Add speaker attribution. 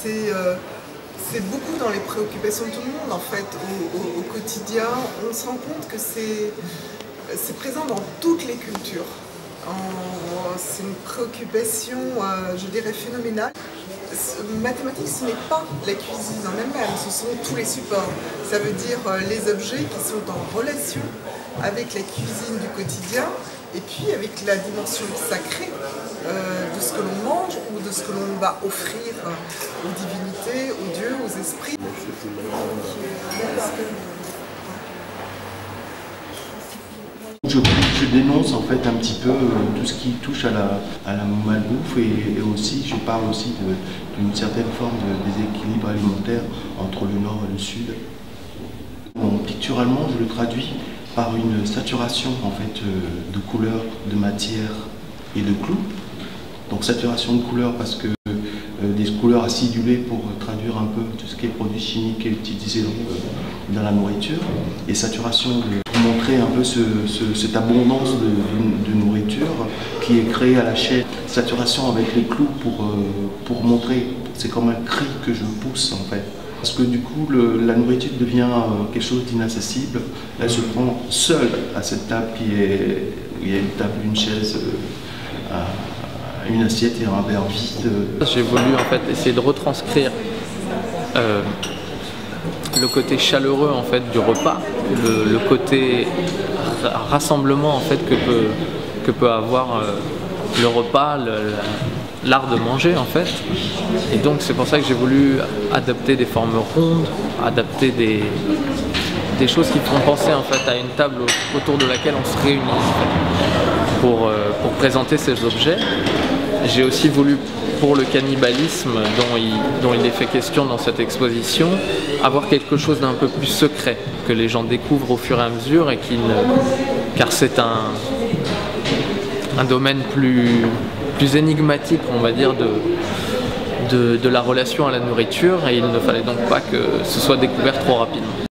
Speaker 1: c'est beaucoup dans les préoccupations de tout le monde en fait, au quotidien. On se rend compte que c'est présent dans toutes les cultures. C'est une préoccupation, je dirais, phénoménale. Mathématiques, ce n'est pas la cuisine en elle-même, ce sont tous les supports. Ça veut dire les objets qui sont en relation avec la cuisine du quotidien et puis avec la dimension sacrée de ce que l'on mange ou de ce que l'on va offrir aux divinités, aux dieux, aux esprits.
Speaker 2: Je dénonce en fait un petit peu tout ce qui touche à la malbouffe et aussi je parle aussi d'une certaine forme de déséquilibre alimentaire entre le nord et le sud. Bon, picturalement, je le traduis par une saturation en fait de couleurs, de matière et de clous. Donc saturation de couleurs parce que des couleurs acidulées pour traduire un peu tout ce qui est produit chimique et utilisé dans la nourriture, et saturation pour montrer un peu cette abondance de nourriture qui est créée à la chaîne. Saturation avec les clous pour montrer, c'est comme un cri que je pousse en fait. Parce que du coup, la nourriture devient quelque chose d'inaccessible. Elle se prend seule à cette table il y a une table, une chaise, une assiette et un verre vide.
Speaker 3: J'ai voulu en fait essayer de retranscrire le côté chaleureux en fait du repas, le côté rassemblement en fait que peut avoir le repas, l'art de manger en fait. Et donc c'est pour ça que j'ai voulu adapter des formes rondes, adapter des choses qui font penser en fait à une table autour de laquelle on se réunit en fait, pour présenter ces objets. J'ai aussi voulu, pour le cannibalisme dont il est fait question dans cette exposition, avoir quelque chose d'un peu plus secret, que les gens découvrent au fur et à mesure, et car c'est un domaine plus énigmatique, on va dire, de la relation à la nourriture, et il ne fallait donc pas que ce soit découvert trop rapidement.